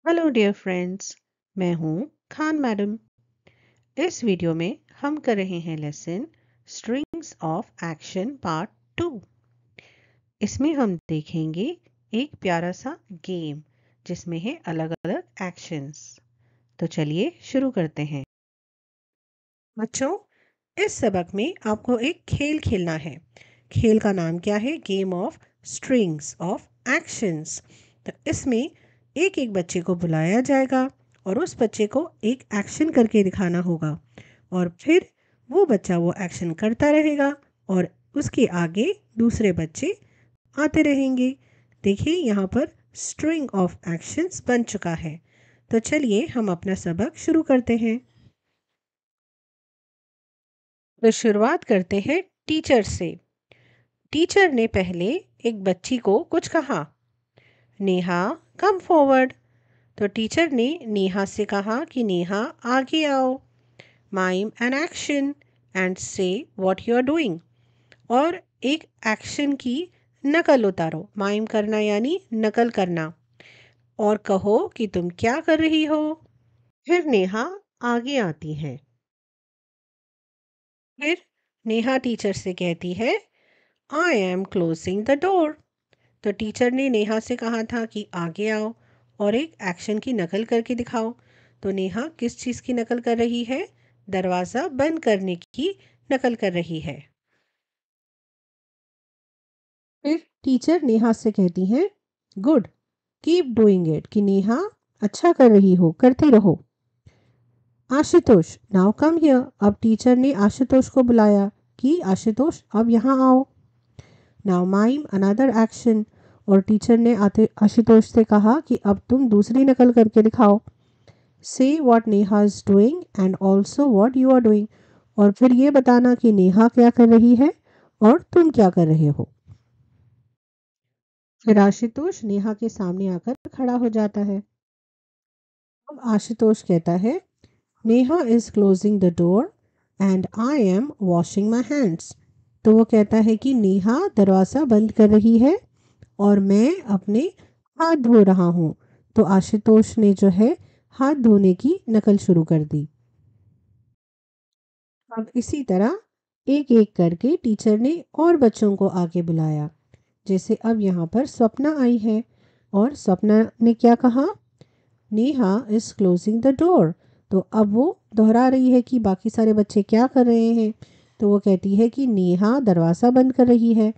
Hello dear friends. मैं हूँ Khan madam. इस वीडियो में हम कर रहे हैं lesson strings of action part 2। इसमें हम देखेंगे एक प्यारा सा गेम जिसमें है अलग अलग एक्शंस। तो चलिए शुरू करते हैं। बच्चों, इस सबक में आपको एक खेल खेलना है। खेल का नाम क्या है? Game of strings of actions. तो इसमें एक एक बच्चे को बुलाया जाएगा और उस बच्चे को एक एक्शन करके दिखाना होगा और फिर वो बच्चा वो एक्शन करता रहेगा और उसके आगे दूसरे बच्चे आते रहेंगे। देखिए यहाँ पर स्ट्रिंग ऑफ एक्शंस बन चुका है। तो चलिए हम अपना सबक शुरू करते हैं। तो शुरुआत करते हैं टीचर से। टीचर ने पहले एक बच्ची को कुछ कहा, नेहा कम फॉरवर्ड। तो टीचर ने नेहा से कहा कि नेहा आगे आओ, माइम एन एक्शन एंड से व्हाट यू आर डूइंग। और एक एक्शन की नकल उतारो। माइम करना यानी नकल करना, और कहो कि तुम क्या कर रही हो। फिर नेहा आगे आती है। फिर नेहा टीचर से कहती है, I am closing the door. तो टीचर ने नेहा से कहा था कि आगे आओ और एक एक्शन की नकल करके दिखाओ। तो नेहा किस चीज़ की नकल कर रही है? दरवाज़ा बंद करने की नकल कर रही है। फिर टीचर नेहा से कहती हैं, गुड, कीप डूइंग इट, कि नेहा अच्छा कर रही हो, करते रहो। Ashutosh now come here. अब टीचर ने आशुतोष को बुलाया कि आशुतोष अब यहाँ आओ। Now mime another action. और टीचर ने आते आशुतोष से कहा कि अब तुम दूसरी नकल करके दिखाओ। Say what Neha is doing and also what you are doing. और फिर ये बताना कि नेहा क्या कर रही है और तुम क्या कर रहे हो। फिर आशुतोष नेहा के सामने आकर खड़ा हो जाता है। अब आशुतोष कहता है, Neha is closing the door and I am washing my hands. तो वो कहता है कि नेहा दरवाज़ा बंद कर रही है और मैं अपने हाथ धो रहा हूँ। तो आशुतोष ने जो है हाथ धोने की नकल शुरू कर दी। अब इसी तरह एक एक करके टीचर ने और बच्चों को आगे बुलाया। जैसे अब यहाँ पर स्वप्ना आई है और स्वप्ना ने क्या कहा, Neha is closing the door. तो अब वो दोहरा रही है कि बाकी सारे बच्चे क्या कर रहे हैं। तो वो कहती है कि नेहा दरवाज़ा बंद कर रही है।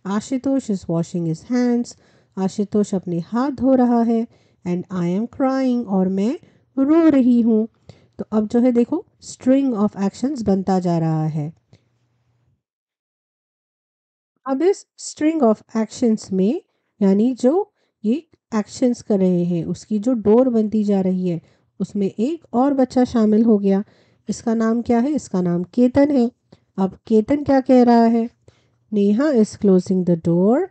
Ashutosh is washing his hands. Ashutosh अपने हाथ धो रहा है। एंड आई एम क्राइंग, और मैं रो रही हूँ। तो अब जो है देखो स्ट्रिंग ऑफ एक्शंस बनता जा रहा है। अब इस स्ट्रिंग ऑफ एक्शंस में यानी जो ये एक्शंस कर रहे हैं उसकी जो डोर बनती जा रही है उसमें एक और बच्चा शामिल हो गया। इसका नाम क्या है? इसका नाम केतन है। अब केतन क्या कह रहा है? Neha is closing the door,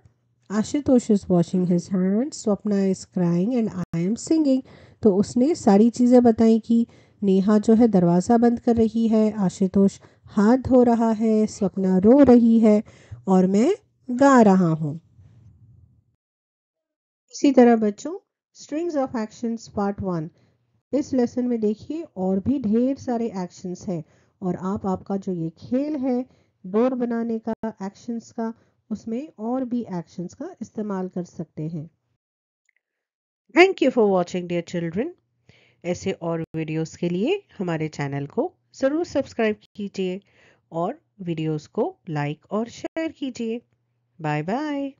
Ashutosh is washing his hands, Swapna is crying and I am singing. तो उसने सारी चीज़ें बताई कि नेहा जो है दरवाज़ा बंद कर रही है, आशुतोष हाथ धो रहा है, स्वप्ना रो रही है और मैं गा रहा हूँ। इसी तरह बच्चों, स्ट्रिंग्स ऑफ एक्शंस पार्ट 1 इस लेसन में देखिए और भी ढेर सारे एक्शंस हैं और आपका जो ये खेल है डोर बनाने का, एक्शंस का, उसमें और भी एक्शंस का इस्तेमाल कर सकते हैं। Thank you for watching dear children. ऐसे और वीडियोस के लिए हमारे चैनल को ज़रूर सब्सक्राइब कीजिए और वीडियोस को लाइक और शेयर कीजिए। Bye bye.